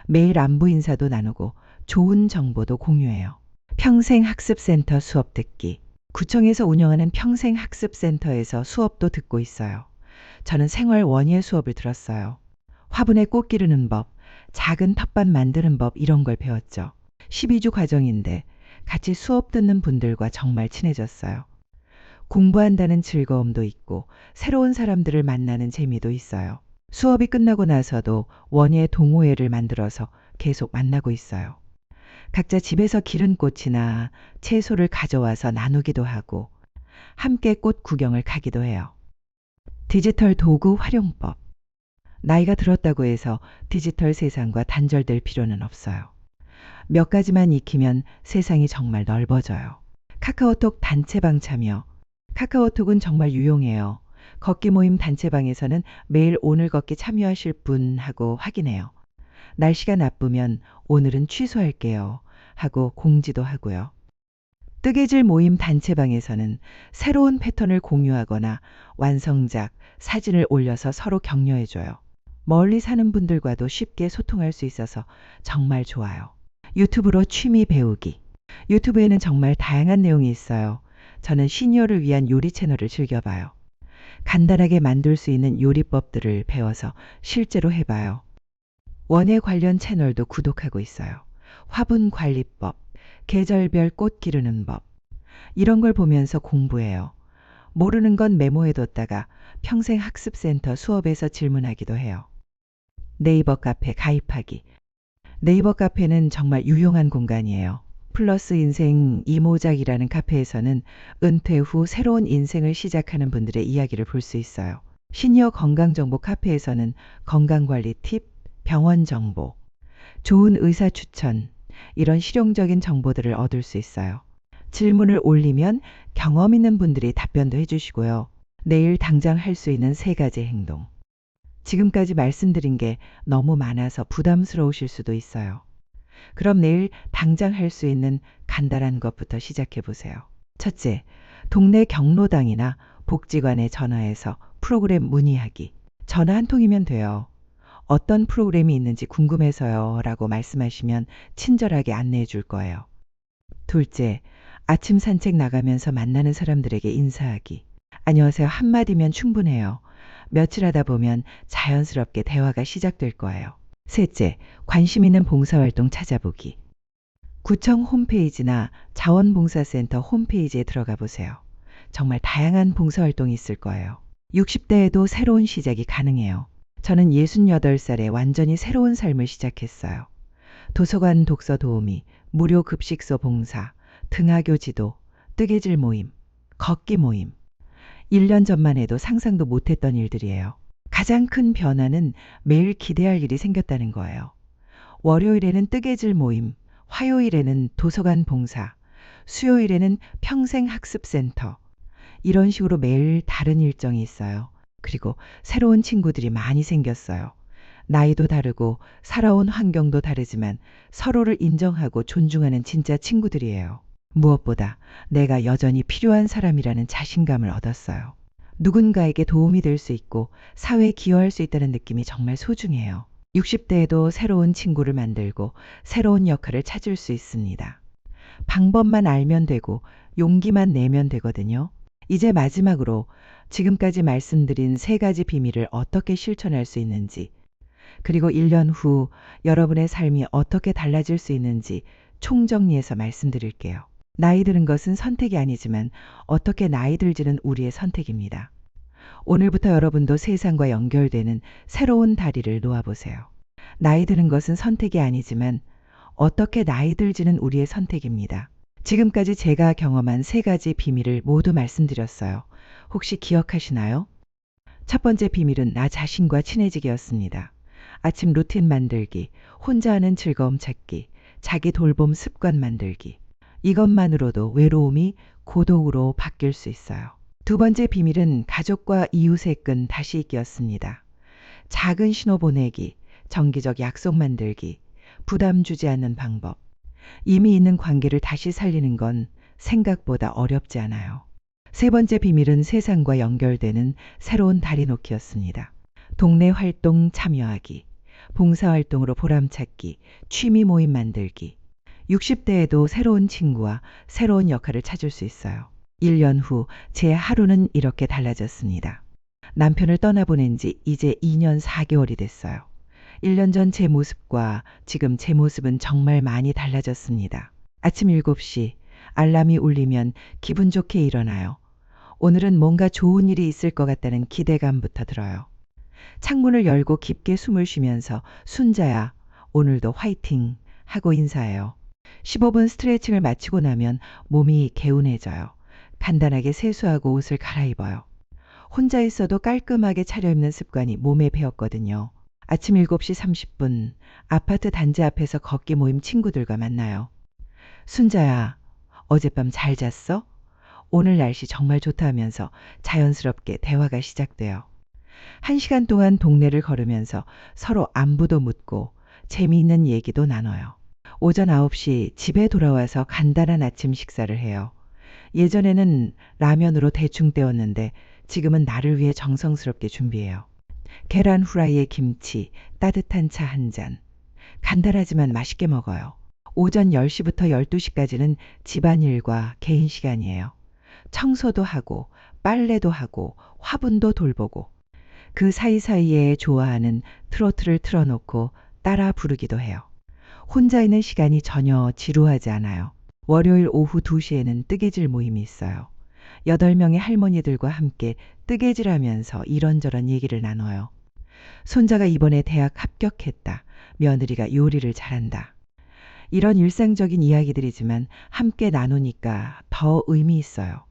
매일 안부 인사도 나누고 좋은 정보도 공유해요. 평생학습센터 수업 듣기. 구청에서 운영하는 평생학습센터에서 수업도 듣고 있어요. 저는 생활 원예 수업을 들었어요. 화분에 꽃 기르는 법, 작은 텃밭 만드는 법 이런 걸 배웠죠. 12주 과정인데 같이 수업 듣는 분들과 정말 친해졌어요. 공부한다는 즐거움도 있고 새로운 사람들을 만나는 재미도 있어요. 수업이 끝나고 나서도 원예 동호회를 만들어서 계속 만나고 있어요. 각자 집에서 기른 꽃이나 채소를 가져와서 나누기도 하고 함께 꽃 구경을 가기도 해요. 디지털 도구 활용법. 나이가 들었다고 해서 디지털 세상과 단절될 필요는 없어요. 몇 가지만 익히면 세상이 정말 넓어져요. 카카오톡 단체방 참여. 카카오톡은 정말 유용해요. 걷기 모임 단체방에서는 매일 오늘 걷기 참여하실 분 하고 확인해요. 날씨가 나쁘면 오늘은 취소할게요 하고 공지도 하고요. 뜨개질 모임 단체방에서는 새로운 패턴을 공유하거나 완성작, 사진을 올려서 서로 격려해줘요. 멀리 사는 분들과도 쉽게 소통할 수 있어서 정말 좋아요. 유튜브로 취미 배우기. 유튜브에는 정말 다양한 내용이 있어요. 저는 시니어를 위한 요리 채널을 즐겨봐요. 간단하게 만들 수 있는 요리법들을 배워서 실제로 해봐요. 원예 관련 채널도 구독하고 있어요. 화분 관리법, 계절별 꽃 기르는 법. 이런 걸 보면서 공부해요. 모르는 건 메모해뒀다가 평생학습센터 수업에서 질문하기도 해요. 네이버 카페 가입하기. 네이버 카페는 정말 유용한 공간이에요. 플러스 인생 이모작이라는 카페에서는 은퇴 후 새로운 인생을 시작하는 분들의 이야기를 볼 수 있어요. 시니어 건강정보 카페에서는 건강관리 팁, 병원 정보, 좋은 의사 추천, 이런 실용적인 정보들을 얻을 수 있어요. 질문을 올리면 경험 있는 분들이 답변도 해주시고요. 내일 당장 할 수 있는 3가지 행동. 지금까지 말씀드린 게 너무 많아서 부담스러우실 수도 있어요. 그럼 내일 당장 할 수 있는 간단한 것부터 시작해 보세요. 첫째, 동네 경로당이나 복지관에 전화해서 프로그램 문의하기. 전화 한 통이면 돼요. 어떤 프로그램이 있는지 궁금해서요 라고 말씀하시면 친절하게 안내해 줄 거예요. 둘째, 아침 산책 나가면서 만나는 사람들에게 인사하기. 안녕하세요 한마디면 충분해요. 며칠 하다 보면 자연스럽게 대화가 시작될 거예요. 셋째, 관심 있는 봉사활동 찾아보기. 구청 홈페이지나 자원봉사센터 홈페이지에 들어가 보세요. 정말 다양한 봉사활동이 있을 거예요. 60대에도 새로운 시작이 가능해요. 저는 68살에 완전히 새로운 삶을 시작했어요. 도서관 독서 도우미, 무료 급식소 봉사, 등하교 지도, 뜨개질 모임, 걷기 모임. 1년 전만 해도 상상도 못했던 일들이에요. 가장 큰 변화는 매일 기대할 일이 생겼다는 거예요. 월요일에는 뜨개질 모임, 화요일에는 도서관 봉사, 수요일에는 평생학습센터. 이런 식으로 매일 다른 일정이 있어요. 그리고 새로운 친구들이 많이 생겼어요. 나이도 다르고 살아온 환경도 다르지만 서로를 인정하고 존중하는 진짜 친구들이에요. 무엇보다 내가 여전히 필요한 사람이라는 자신감을 얻었어요. 누군가에게 도움이 될 수 있고 사회에 기여할 수 있다는 느낌이 정말 소중해요. 60대에도 새로운 친구를 만들고 새로운 역할을 찾을 수 있습니다. 방법만 알면 되고 용기만 내면 되거든요. 이제 마지막으로 지금까지 말씀드린 3가지 비밀을 어떻게 실천할 수 있는지, 그리고 1년 후 여러분의 삶이 어떻게 달라질 수 있는지 총정리해서 말씀드릴게요. 나이 드는 것은 선택이 아니지만 어떻게 나이 들지는 우리의 선택입니다. 오늘부터 여러분도 세상과 연결되는 새로운 다리를 놓아보세요. 나이 드는 것은 선택이 아니지만 어떻게 나이 들지는 우리의 선택입니다. 지금까지 제가 경험한 3가지 비밀을 모두 말씀드렸어요. 혹시 기억하시나요? 첫 번째 비밀은 나 자신과 친해지기였습니다. 아침 루틴 만들기, 혼자 하는 즐거움 찾기, 자기 돌봄 습관 만들기. 이것만으로도 외로움이 고독으로 바뀔 수 있어요. 두 번째 비밀은 가족과 이웃의 끈 다시 잇기였습니다. 작은 신호 보내기, 정기적 약속 만들기, 부담 주지 않는 방법. 이미 있는 관계를 다시 살리는 건 생각보다 어렵지 않아요. 세 번째 비밀은 세상과 연결되는 새로운 다리 놓기였습니다. 동네 활동 참여하기, 봉사활동으로 보람찾기, 취미 모임 만들기. 60대에도 새로운 친구와 새로운 역할을 찾을 수 있어요. 1년 후 제 하루는 이렇게 달라졌습니다. 남편을 떠나보낸 지 이제 2년 4개월이 됐어요. 1년 전 제 모습과 지금 제 모습은 정말 많이 달라졌습니다. 아침 7시 알람이 울리면 기분 좋게 일어나요. 오늘은 뭔가 좋은 일이 있을 것 같다는 기대감부터 들어요. 창문을 열고 깊게 숨을 쉬면서 순자야, 오늘도 화이팅 하고 인사해요. 15분 스트레칭을 마치고 나면 몸이 개운해져요. 간단하게 세수하고 옷을 갈아입어요. 혼자 있어도 깔끔하게 차려입는 습관이 몸에 배었거든요. 아침 7시 30분 아파트 단지 앞에서 걷기 모임 친구들과 만나요. 순자야, 어젯밤 잘 잤어? 오늘 날씨 정말 좋다면서 자연스럽게 대화가 시작돼요. 1시간 동안 동네를 걸으면서 서로 안부도 묻고 재미있는 얘기도 나눠요. 오전 9시 집에 돌아와서 간단한 아침 식사를 해요. 예전에는 라면으로 대충 때웠는데 지금은 나를 위해 정성스럽게 준비해요. 계란 후라이에 김치, 따뜻한 차 한 잔. 간단하지만 맛있게 먹어요. 오전 10시부터 12시까지는 집안일과 개인 시간이에요. 청소도 하고 빨래도 하고 화분도 돌보고 그 사이사이에 좋아하는 트로트를 틀어놓고 따라 부르기도 해요. 혼자 있는 시간이 전혀 지루하지 않아요. 월요일 오후 2시에는 뜨개질 모임이 있어요. 8명의 할머니들과 함께 뜨개질하면서 이런저런 얘기를 나눠요. 손자가 이번에 대학 합격했다. 며느리가 요리를 잘한다. 이런 일상적인 이야기들이지만 함께 나누니까 더 의미 있어요.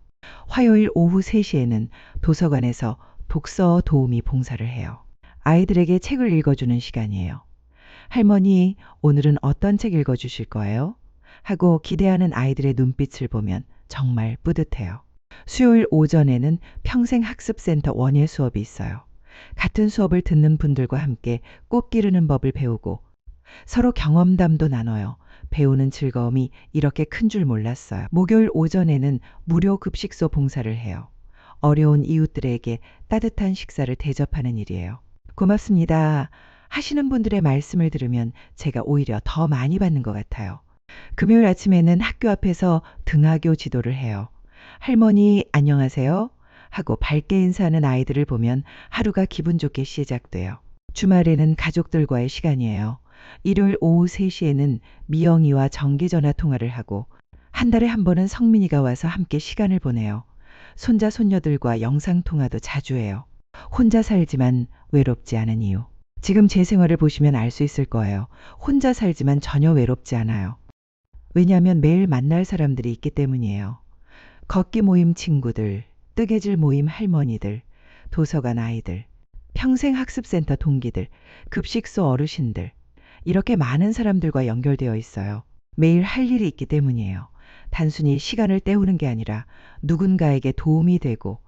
화요일 오후 3시에는 도서관에서 독서 도우미 봉사를 해요. 아이들에게 책을 읽어주는 시간이에요. 할머니, 오늘은 어떤 책 읽어주실 거예요? 하고 기대하는 아이들의 눈빛을 보면 정말 뿌듯해요. 수요일 오전에는 평생학습센터 원예 수업이 있어요. 같은 수업을 듣는 분들과 함께 꽃 기르는 법을 배우고 서로 경험담도 나눠요. 배우는 즐거움이 이렇게 큰 줄 몰랐어요. 목요일 오전에는 무료 급식소 봉사를 해요. 어려운 이웃들에게 따뜻한 식사를 대접하는 일이에요. 고맙습니다. 하시는 분들의 말씀을 들으면 제가 오히려 더 많이 받는 것 같아요. 금요일 아침에는 학교 앞에서 등하교 지도를 해요. 할머니 안녕하세요 하고 밝게 인사하는 아이들을 보면 하루가 기분 좋게 시작돼요. 주말에는 가족들과의 시간이에요. 일요일 오후 3시에는 미영이와 정기전화 통화를 하고 한 달에 한 번은 성민이가 와서 함께 시간을 보내요. 손자 손녀들과 영상통화도 자주 해요. 혼자 살지만 외롭지 않은 이유. 지금 제 생활을 보시면 알 수 있을 거예요. 혼자 살지만 전혀 외롭지 않아요. 왜냐하면 매일 만날 사람들이 있기 때문이에요. 걷기 모임 친구들, 뜨개질 모임 할머니들, 도서관 아이들, 평생학습센터 동기들, 급식소 어르신들. 이렇게 많은 사람들과 연결되어 있어요. 매일 할 일이 있기 때문이에요. 단순히 시간을 때우는 게 아니라 누군가에게 도움이 되고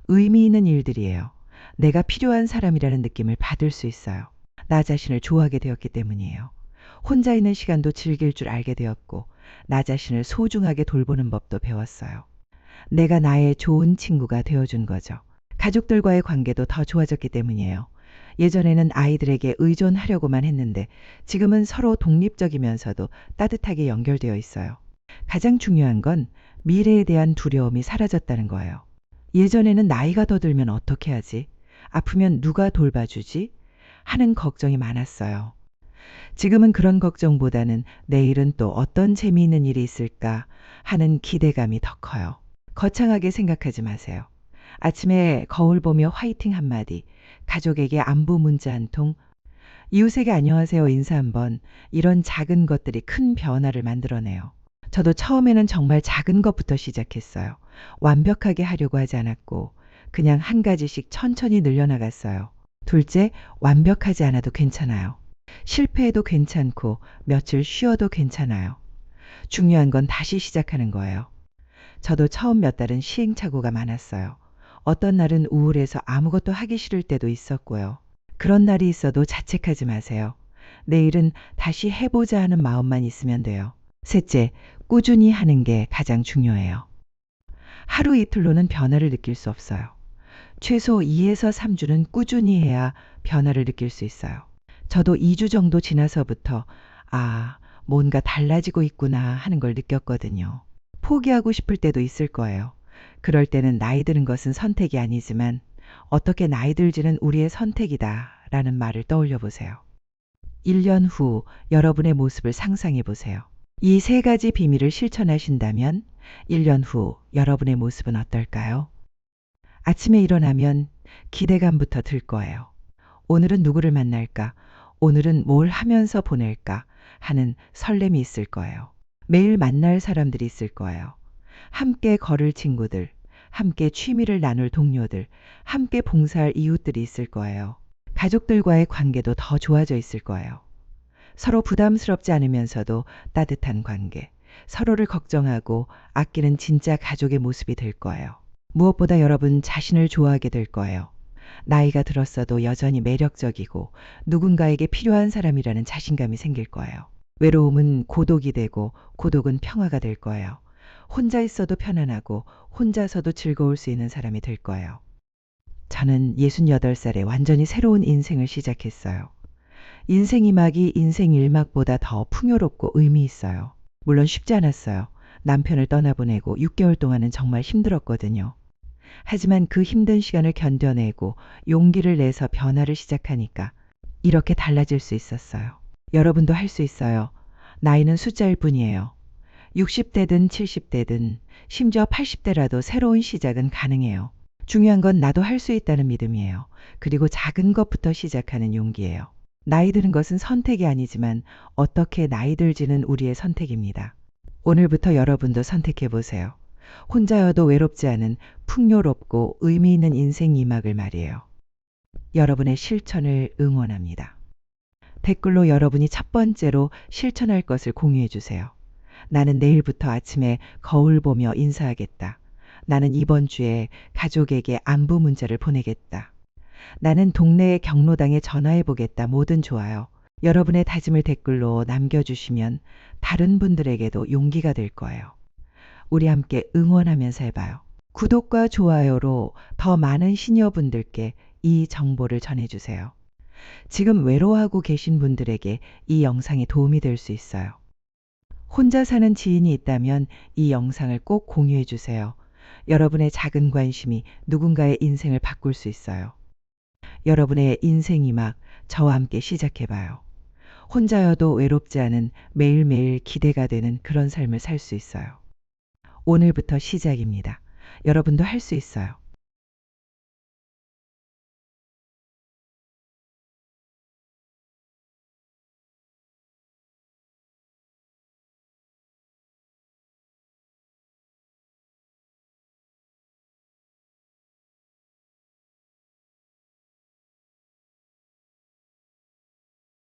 의미 있는 일들이에요. 내가 필요한 사람이라는 느낌을 받을 수 있어요. 나 자신을 좋아하게 되었기 때문이에요. 혼자 있는 시간도 즐길 줄 알게 되었고 나 자신을 소중하게 돌보는 법도 배웠어요. 내가 나의 좋은 친구가 되어준 거죠. 가족들과의 관계도 더 좋아졌기 때문이에요. 예전에는 아이들에게 의존하려고만 했는데 지금은 서로 독립적이면서도 따뜻하게 연결되어 있어요. 가장 중요한 건 미래에 대한 두려움이 사라졌다는 거예요. 예전에는 나이가 더 들면 어떻게 하지? 아프면 누가 돌봐주지? 하는 걱정이 많았어요. 지금은 그런 걱정보다는 내일은 또 어떤 재미있는 일이 있을까 하는 기대감이 더 커요. 거창하게 생각하지 마세요. 아침에 거울 보며 화이팅 한마디, 가족에게 안부 문자 한 통, 이웃에게 안녕하세요 인사 한번, 이런 작은 것들이 큰 변화를 만들어내요. 저도 처음에는 정말 작은 것부터 시작했어요. 완벽하게 하려고 하지 않았고 그냥 한 가지씩 천천히 늘려나갔어요. 둘째, 완벽하지 않아도 괜찮아요. 실패해도 괜찮고 며칠 쉬어도 괜찮아요. 중요한 건 다시 시작하는 거예요. 저도 처음 몇 달은 시행착오가 많았어요. 어떤 날은 우울해서 아무것도 하기 싫을 때도 있었고요. 그런 날이 있어도 자책하지 마세요. 내일은 다시 해보자 하는 마음만 있으면 돼요. 셋째, 꾸준히 하는 게 가장 중요해요. 하루 이틀로는 변화를 느낄 수 없어요. 최소 2에서 3주는 꾸준히 해야 변화를 느낄 수 있어요. 저도 2주 정도 지나서부터 뭔가 달라지고 있구나 하는 걸 느꼈거든요. 포기하고 싶을 때도 있을 거예요. 그럴 때는 나이 드는 것은 선택이 아니지만 어떻게 나이 들지는 우리의 선택이다 라는 말을 떠올려 보세요. 1년 후 여러분의 모습을 상상해 보세요. 이 세 가지 비밀을 실천하신다면 1년 후 여러분의 모습은 어떨까요? 아침에 일어나면 기대감부터 들 거예요. 오늘은 누구를 만날까? 오늘은 뭘 하면서 보낼까? 하는 설렘이 있을 거예요. 매일 만날 사람들이 있을 거예요. 함께 걸을 친구들, 함께 취미를 나눌 동료들, 함께 봉사할 이웃들이 있을 거예요. 가족들과의 관계도 더 좋아져 있을 거예요. 서로 부담스럽지 않으면서도 따뜻한 관계, 서로를 걱정하고 아끼는 진짜 가족의 모습이 될 거예요. 무엇보다 여러분 자신을 좋아하게 될 거예요. 나이가 들었어도 여전히 매력적이고 누군가에게 필요한 사람이라는 자신감이 생길 거예요. 외로움은 고독이 되고 고독은 평화가 될 거예요. 혼자 있어도 편안하고 혼자서도 즐거울 수 있는 사람이 될 거예요. 저는 68살에 완전히 새로운 인생을 시작했어요. 인생 2막이 인생 1막보다 더 풍요롭고 의미 있어요. 물론 쉽지 않았어요. 남편을 떠나보내고 6개월 동안은 정말 힘들었거든요. 하지만 그 힘든 시간을 견뎌내고 용기를 내서 변화를 시작하니까 이렇게 달라질 수 있었어요. 여러분도 할 수 있어요. 나이는 숫자일 뿐이에요. 60대든 70대든 심지어 80대라도 새로운 시작은 가능해요. 중요한 건 나도 할 수 있다는 믿음이에요. 그리고 작은 것부터 시작하는 용기예요. 나이 드는 것은 선택이 아니지만 어떻게 나이 들지는 우리의 선택입니다. 오늘부터 여러분도 선택해 보세요. 혼자여도 외롭지 않은 풍요롭고 의미 있는 인생 2막을 말이에요. 여러분의 실천을 응원합니다. 댓글로 여러분이 첫 번째로 실천할 것을 공유해 주세요. 나는 내일부터 아침에 거울 보며 인사하겠다. 나는 이번 주에 가족에게 안부 문자를 보내겠다. 나는 동네의 경로당에 전화해 보겠다. 뭐든 좋아요. 여러분의 다짐을 댓글로 남겨주시면 다른 분들에게도 용기가 될 거예요. 우리 함께 응원하면서 해봐요. 구독과 좋아요로 더 많은 시니어분들께 이 정보를 전해주세요. 지금 외로워하고 계신 분들에게 이 영상이 도움이 될 수 있어요. 혼자 사는 지인이 있다면 이 영상을 꼭 공유해 주세요. 여러분의 작은 관심이 누군가의 인생을 바꿀 수 있어요. 여러분의 인생 2막 저와 함께 시작해봐요. 혼자여도 외롭지 않은 매일매일 기대가 되는 그런 삶을 살 수 있어요. 오늘부터 시작입니다. 여러분도 할 수 있어요.